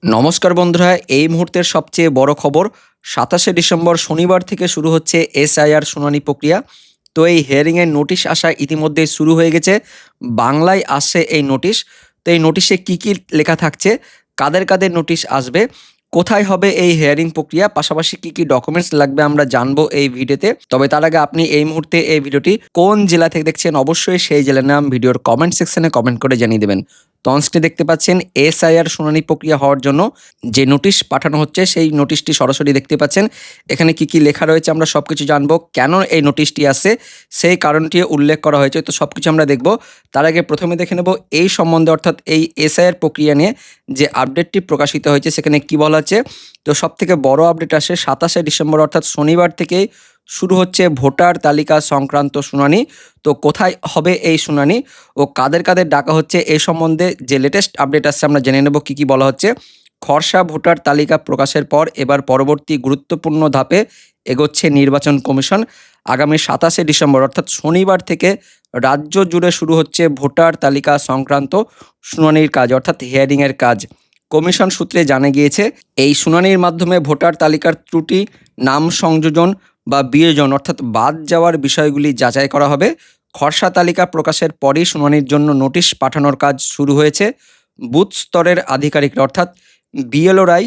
নমস্কার বন্ধুরা, এই মুহূর্তের সবচেয়ে বড় খবর ২৭শে ডিসেম্বর শনিবার থেকে শুরু হচ্ছে এসআইআর শুনানি প্রক্রিয়া। তো এই হিয়ারিংয়ের নোটিশ আসা ইতিমধ্যেই শুরু হয়ে গেছে। বাংলায় আসছে এই নোটিশ। তো এই নোটিশে কী কী লেখা থাকছে, কাদের কাদের নোটিশ আসবে, কোথায় হবে এই হিয়ারিং প্রক্রিয়া, পাশাপাশি কী কী ডকুমেন্টস লাগবে আমরা জানবো এই ভিডিওতে। তবে তার আগে আপনি এই মুহূর্তে এই ভিডিওটি কোন জেলা থেকে দেখছেন, অবশ্যই সেই জেলার নাম ভিডিওর কমেন্ট সেকশনে কমেন্ট করে জানিয়ে দেবেন। তো অনস্ক্রিনে দেখতে পাচ্ছেন এসআইআর শুনানি প্রক্রিয়া হওয়ার জন্য যে নোটিশ পাঠানো হচ্ছে সেই নোটিশটি সরাসরি দেখতে পাচ্ছেন। এখানে কি কি লেখা রয়েছে আমরা সবকিছু জানবো, কেন এই নোটিশটি আসছে সেই কারণটি উল্লেখ করা হয়েছে। তো সবকিছু আমরা দেখব। তার আগে প্রথমে দেখে নেব এই সম্বন্ধে, অর্থাৎ এই এসআইআর প্রক্রিয়া নিয়ে যে আপডেটটি প্রকাশিত হয়েছে সেখানে কি বলা হচ্ছে। তো সবথেকে বড় আপডেট আসে ২৭শে ডিসেম্বর অর্থাৎ শনিবার থেকেই শুরু হচ্ছে ভোটার তালিকা সংক্রান্ত শুনানি। তো কোথায় হবে এই শুনানি ও কাদের কাদের ডাকা হচ্ছে এই সম্বন্ধে যে লেটেস্ট আপডেট আসছে আমরা জেনে নেব কী কী বলা হচ্ছে। খসড়া ভোটার তালিকা প্রকাশের পর এবার পরবর্তী গুরুত্বপূর্ণ ধাপে এগোচ্ছে নির্বাচন কমিশন। আগামী ২৭শে ডিসেম্বর অর্থাৎ শনিবার থেকে রাজ্য জুড়ে শুরু হচ্ছে ভোটার তালিকা সংক্রান্ত শুনানির কাজ, অর্থাৎ হিয়ারিংয়ের কাজ। কমিশন সূত্রে জানা গিয়েছে এই শুনানির মাধ্যমে ভোটার তালিকার ত্রুটি, নাম সংযোজন বা বিয়োজন অর্থাৎ বাদ যাওয়ার বিষয়গুলি যাচাই করা হবে। খসড়া তালিকা প্রকাশের পরই শুনানির জন্য নোটিশ পাঠানোর কাজ শুরু হয়েছে। বুথ স্তরের আধিকারিকরা অর্থাৎ বিএলওরাই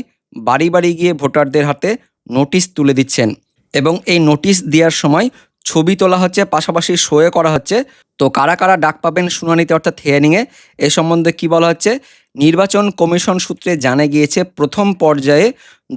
বাড়ি বাড়ি গিয়ে ভোটারদের হাতে নোটিশ তুলে দিচ্ছেন এবং এই নোটিশ দেওয়ার সময় ছবি তোলা হচ্ছে, পাশাপাশি সইও করা হচ্ছে। তো কারা কারা ডাক পাবেন শুনানিতে অর্থাৎ হিয়ারিংয়ে, এ সম্বন্ধে কী বলা হচ্ছে। নির্বাচন কমিশন সূত্রে জানা গিয়েছে প্রথম পর্যায়ে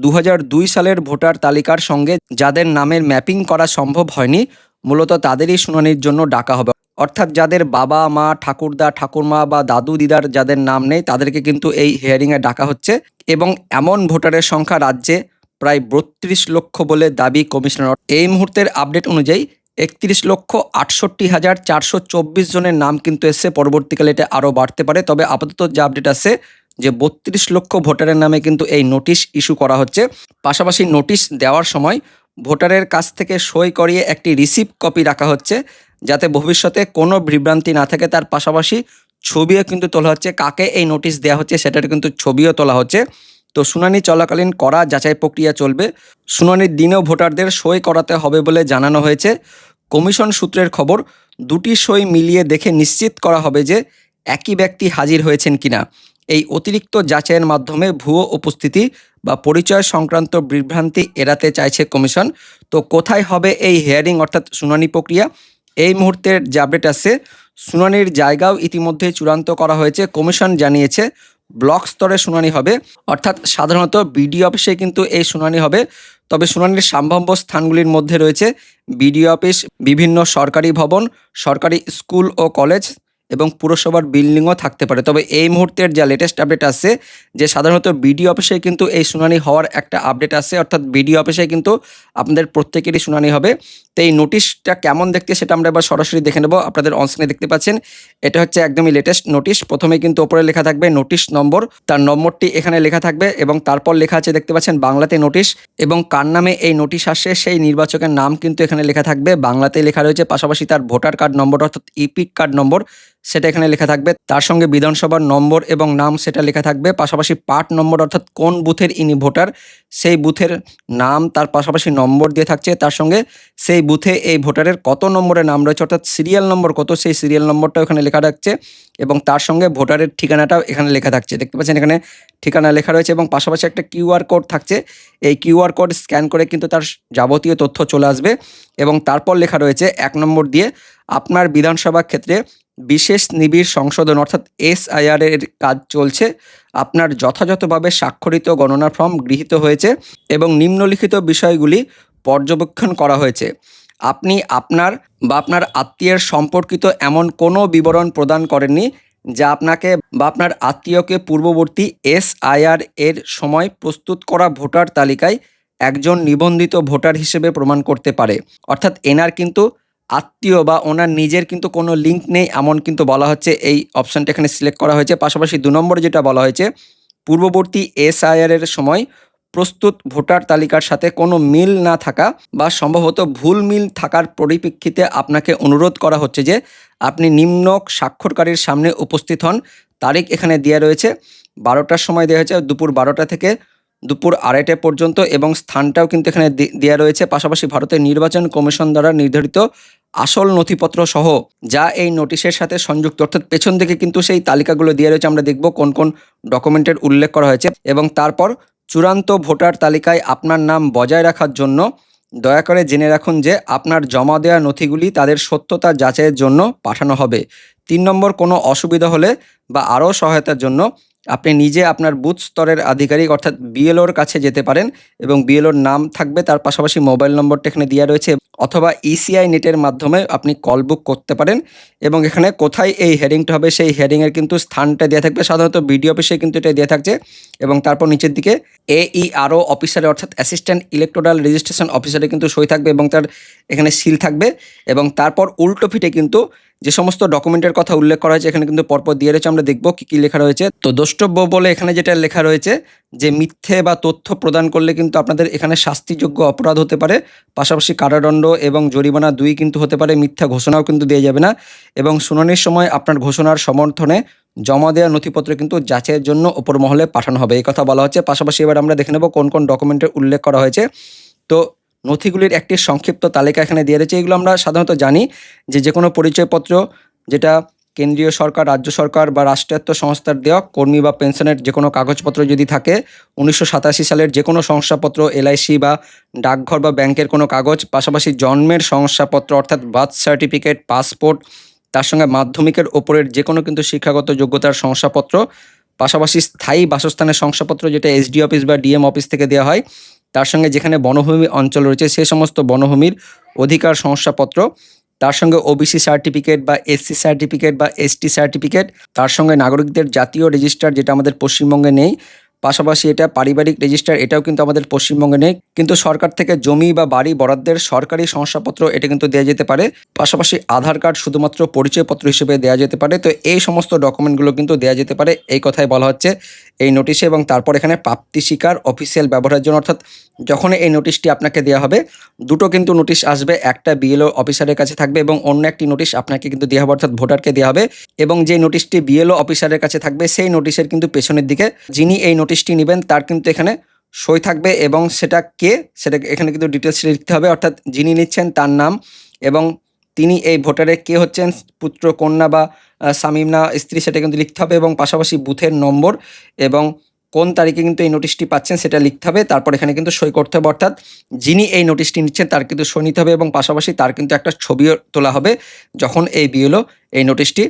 ২০০২ সালের ভোটার তালিকার সঙ্গে যাদের নামের ম্যাপিং করা সম্ভব হয়নি, মূলত তাদেরই শুনানির জন্য ডাকা হবে। অর্থাৎ যাদের বাবা মা, ঠাকুরদা ঠাকুরমা বা দাদু দিদার যাদের নাম নেই তাদেরকে কিন্তু এই হিয়ারিংয়ে ডাকা হচ্ছে। এবং এমন ভোটারের সংখ্যা রাজ্যে প্রায় ৩২ লক্ষ বলে দাবি কমিশনার। এই মুহূর্তের আপডেট অনুযায়ী ৩১,৬৮,৪২৪ জনের নাম কিন্তু এসছে। পরবর্তীকালে এটা আরও বাড়তে পারে, তবে আপাতত যে আপডেট আছে যে ৩২ লক্ষ ভোটারের নামে কিন্তু এই নোটিশ ইস্যু করা হচ্ছে। পাশাপাশি নোটিশ দেওয়ার সময় ভোটারের কাছ থেকে সই করিয়ে একটি রিসিপ্ট কপি রাখা হচ্ছে, যাতে ভবিষ্যতে কোনো বিভ্রান্তি না থাকে। তার পাশাপাশি ছবিও কিন্তু তোলা হচ্ছে, কাকে এই নোটিশ দেওয়া হচ্ছে সেটার কিন্তু ছবিও তোলা হচ্ছে। তো শুনানি চলাকালীন করা যাচাই প্রক্রিয়া চলবে। শুনানির দিনেও ভোটারদের সই করাতে হবে বলে জানানো হয়েছে। কমিশন সূত্রের খবর, দুটি সই মিলিয়ে দেখে নিশ্চিত করা হবে যে একই ব্যক্তি হাজির হয়েছেন কিনা। এই অতিরিক্ত যাচাইয়ের মাধ্যমে ভুয়ো উপস্থিতি বা পরিচয় সংক্রান্ত বিভ্রান্তি এড়াতে চাইছে কমিশন। তো কোথায় হবে এই হিয়ারিং অর্থাৎ শুনানি প্রক্রিয়া, এই মুহূর্তের যে আপডেট আসছে, শুনানির জায়গাও ইতিমধ্যে চূড়ান্ত করা হয়েছে। কমিশন জানিয়েছে ব্লক স্তরে শুনানি হবে, অর্থাৎ সাধারণত বিডিও অফিসে কিন্তু এই শুনানি হবে। তবে শুনানির সম্ভাব্য স্থানগুলির মধ্যে রয়েছে বিডিও অফিস, বিভিন্ন সরকারি ভবন, সরকারি স্কুল ও কলেজ এবং পুরসভার বিল্ডিংও থাকতে পারে। তবে এই মুহূর্তের যা লেটেস্ট আপডেট আসছে যে সাধারণত বিডিও অফিসে কিন্তু এই শুনানি হওয়ার একটা আপডেট আসছে, অর্থাৎ বিডিও অফিসে কিন্তু আপনাদের প্রত্যেকেরই শুনানি হবে। তো এই নোটিশটা কেমন দেখতে সেটা আমরা এবার সরাসরি দেখে নেব। আপনাদের অনস্ক্রিনে দেখতে পাচ্ছেন এটা হচ্ছে একদমই লেটেস্ট নোটিশ। প্রথমে কিন্তু ওপরে লেখা থাকবে নোটিশ নম্বর, তার নম্বরটি এখানে লেখা থাকবে এবং তারপর লেখা আছে দেখতে পাচ্ছেন বাংলাতে নোটিশ এবং কার নামে এই নোটিশ আসছে সেই নির্বাচকের নাম কিন্তু এখানে লেখা থাকবে, বাংলাতে লেখা রয়েছে। পাশাপাশি তার ভোটার কার্ড নম্বর অর্থাৎ ইপিক কার্ড নম্বর সেটা এখানে লেখা থাকবে, তার সঙ্গে বিধানসভার নম্বর এবং নাম সেটা লেখা থাকবে। পাশাপাশি পার্ট নম্বর অর্থাৎ কোন বুথের ইনি ভোটার সেই বুথের নাম, তার পাশাপাশি নম্বর দিয়ে থাকছে, তার সঙ্গে সেই বুথে এই ভোটারের কত নম্বরের নাম রয়েছে অর্থাৎ সিরিয়াল নম্বর কত সেই সিরিয়াল নম্বরটাও এখানে লেখা থাকছে এবং তার সঙ্গে ভোটারের ঠিকানাটাও এখানে লেখা থাকছে। দেখতে পাচ্ছেন এখানে ঠিকানা লেখা রয়েছে এবং পাশাপাশি একটা কিউআর কোড থাকছে। এই কিউআর কোড স্ক্যান করে কিন্তু তার যাবতীয় তথ্য চলে আসবে এবং তারপর লেখা রয়েছে ১ নম্বর দিয়ে আপনার বিধানসভা ক্ষেত্রে বিশেষ নিবিড় সংশোধন অর্থাৎ এসআইআর এর কাজ চলছে। আপনার যথাযথভাবে স্বাক্ষরিত গণনা ফর্ম গৃহীত হয়েছে এবং নিম্নলিখিত বিষয়গুলি পর্যবেক্ষণ করা হয়েছে। আপনি আপনার বা আপনার আত্মীয়ের সম্পর্কিত এমন কোনো বিবরণ প্রদান করেননি যা আপনাকে বা আপনার আত্মীয়কে পূর্ববর্তী এসআইআর এর সময় প্রস্তুত করা ভোটার তালিকায় একজন নিবন্ধিত ভোটার হিসেবে প্রমাণ করতে পারে। অর্থাৎ এনার কিন্তু আত্মীয় বা ওনার নিজের কিন্তু কোনো লিঙ্ক নেই এমন কিন্তু বলা হচ্ছে, এই অপশানটা এখানে সিলেক্ট করা হয়েছে। পাশাপাশি ২ নম্বরে যেটা বলা হয়েছে, পূর্ববর্তী এসআইআর এর সময় প্রস্তুত ভোটার তালিকার সাথে কোনো মিল না থাকা বা সম্ভবত ভুল মিল থাকার পরিপ্রেক্ষিতে আপনাকে অনুরোধ করা হচ্ছে যে আপনি নিম্ন স্বাক্ষরকারীর সামনে উপস্থিত হন। তারিখ এখানে দেওয়া রয়েছে 12টার সময় দেওয়া হয়েছে, দুপুর 12টা থেকে দুপুর 2:30 পর্যন্ত, এবং স্থানটাও কিন্তু এখানে দেওয়া রয়েছে। পাশাপাশি ভারতের নির্বাচন কমিশন দ্বারা নির্ধারিত আসল নথিপত্র সহ যা এই নোটিশের সাথে সংযুক্ত, অর্থাৎ পেছন দিকে কিন্তু সেই তালিকাগুলো দেওয়া রয়েছে। আমরা দেখব কোন কোন ডকুমেন্টের উল্লেখ করা হয়েছে, এবং তারপর চূড়ান্ত ভোটার তালিকায় আপনার নাম বজায় রাখার জন্য দয়া করে জেনে রাখুন যে আপনার জমা দেওয়া নথিগুলি তাদের সত্যতা যাচাইয়ের জন্য পাঠানো হবে। 3 নম্বর, কোনো অসুবিধা হলে বা আরও সহায়তার জন্য আপনি নিজে আপনার বুথ স্তরের আধিকারিক অর্থাৎ বিএলওর কাছে যেতে পারেন, এবং বিএলওর নাম থাকবে, তার পাশাপাশি মোবাইল নম্বরটা এখানে দেওয়া রয়েছে, অথবা ইসিআই নেটের মাধ্যমে আপনি কল বুক করতে পারেন। এবং এখানে কোথায় এই হেয়ারিংটা হবে সেই হেয়ারিংয়ের কিন্তু স্থানটা দেওয়া থাকবে, সাধারণত বিডিও অফিসে কিন্তু এটা দেওয়া থাকছে। এবং তারপর নিচের দিকে AERO অফিসারে অর্থাৎ অ্যাসিস্ট্যান্ট ইলেকটোরাল রেজিস্ট্রেশন অফিসারে কিন্তু সই থাকবে এবং তার এখানে সিল থাকবে। এবং তারপর উল্টো পিঠে কিন্তু যে সমস্ত ডকুমেন্টের কথা উল্লেখ করা হয়েছে এখানে কিন্তু পরপর দিয়ে রয়েছে, আমরা দেখব কী কী লেখা রয়েছে। তো দ্রষ্টব্য বলে এখানে যেটা লেখা রয়েছে যে মিথ্যে বা তথ্য প্রদান করলে কিন্তু আপনাদের এখানে শাস্তিযোগ্য অপরাধ হতে পারে, পাশাপাশি কারাদণ্ড এবং জরিমানা 2 কিন্তু হতে পারে, মিথ্যা ঘোষণাও কিন্তু দেওয়া যাবে না, এবং শুনানির সময় আপনার ঘোষণার সমর্থনে জমা দেওয়া নথিপত্র কিন্তু যাচাইয়ের জন্য ওপর মহলে পাঠানো হবে, এই কথা বলা হচ্ছে। পাশাপাশি এবার আমরা দেখে নেব কোন কোন ডকুমেন্টের উল্লেখ করা হয়েছে। তো নথিগুলির একটি সংক্ষিপ্ত তালিকা এখানে দিয়ে রয়েছে। এগুলো আমরা সাধারণত জানি যে কোনো পরিচয়পত্র যেটা কেন্দ্রীয় সরকার, রাজ্য সরকার বা রাষ্ট্রায়ত্ত সংস্থার দেওয়া কর্মী বা পেনশনের যে কোনো কাগজপত্র যদি থাকে, 1987 সালের যে কোনো শংসাপত্র, LIC বা ডাকঘর বা ব্যাংকের কোনো কাগজ, পাশাপাশি জন্মের শংসাপত্র অর্থাৎ বার্থ সার্টিফিকেট, পাসপোর্ট, তার সঙ্গে মাধ্যমিকের ওপরের যে কোনো কিন্তু শিক্ষাগত যোগ্যতার শংসাপত্র, পাশাপাশি স্থায়ী বাসস্থানের শংসাপত্র যেটা SD অফিস বা DM অফিস থেকে দেওয়া হয়, তার সঙ্গে যেখানে বনভূমি অঞ্চল রয়েছে সে সমস্ত বনভূমির অধিকার শংসাপত্র, তার সঙ্গে OBC সার্টিফিকেট বা SC সার্টিফিকেট বা ST সার্টিফিকেট, তার সঙ্গে নাগরিকদের জাতীয় রেজিস্টার যেটা আমাদের পশ্চিমবঙ্গে নেই, পাশাপাশি এটা পারিবারিক রেজিস্টার, এটাও কিন্তু আমাদের পশ্চিমবঙ্গে নেই, কিন্তু সরকার থেকে জমি বা বাড়ি বরাদ্দের সরকারি শংসাপত্র এটা কিন্তু দেওয়া যেতে পারে, পাশাপাশি আধার কার্ড শুধুমাত্র পরিচয়পত্র হিসেবে দেওয়া যেতে পারে। তো এই সমস্ত ডকুমেন্টগুলো কিন্তু দেওয়া যেতে পারে, এই কথাই বলা হচ্ছে এই নোটিশে। এবং তারপর এখানে প্রাপ্তি স্বীকার অফিসিয়াল ব্যবহারের জন্য, অর্থাৎ যখন এই নোটিশটি আপনাকে দেওয়া হবে দুটো কিন্তু নোটিশ আসবে, একটা BLO অফিসারের কাছে থাকবে এবং অন্য একটি নোটিশ আপনাকে কিন্তু দেওয়া হবে, অর্থাৎ ভোটারকে দেওয়া হবে। এবং যে নোটিশটি BLO অফিসারের কাছে থাকবে সেই নোটিশের কিন্তু পেছনের দিকে যিনি এই নোটিশটি নেবেন তার কিন্তু এখানে সই থাকবে, এবং সেটা কে সেটা এখানে কিন্তু ডিটেলস লিখতে হবে, অর্থাৎ যিনি নিচ্ছেন তার নাম, এবং তিনি এই ভোটারের কে হচ্ছেন, পুত্র, কন্যা বা স্বামী না স্ত্রী, সেটা কিন্তু লিখতে হবে, এবং পাশাপাশি বুথের নম্বর এবং কোন তারিখে কিন্তু এই নোটিশটি পাচ্ছেন সেটা লিখতে হবে। তারপর এখানে কিন্তু সই করতে হবে, অর্থাৎ যিনি এই নোটিশটি নিচ্ছেন তার কিন্তু সই নিতে হবে, এবং পাশাপাশি তার কিন্তু একটা ছবিও তোলা হবে যখন এই BLO এই নোটিশটি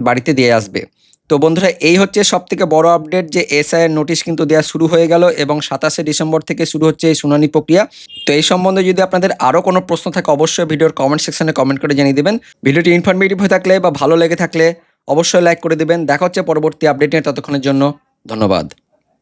বাড়িতে দিয়ে আসবে। তো বন্ধুরা, এই হচ্ছে সবথেকে বড় আপডেট যে SIR নোটিশ কিন্তু দেওয়া শুরু হয়ে গেল, এবং 27শে ডিসেম্বর থেকে শুরু হচ্ছে এই শুনানি প্রক্রিয়া। তো এই সম্বন্ধে যদি আপনাদের আরও কোনো প্রশ্ন থাকে অবশ্যই ভিডিওর কমেন্ট সেকশনে কমেন্ট করে জানিয়ে দেবেন। ভিডিওটি ইনফরমেটিভ হয়ে থাকলে বা ভালো লেগে থাকলে অবশ্যই লাইক করে দেবেন। দেখা হচ্ছে পরবর্তী আপডেট নিয়ে, ততক্ষণের জন্য ধন্যবাদ।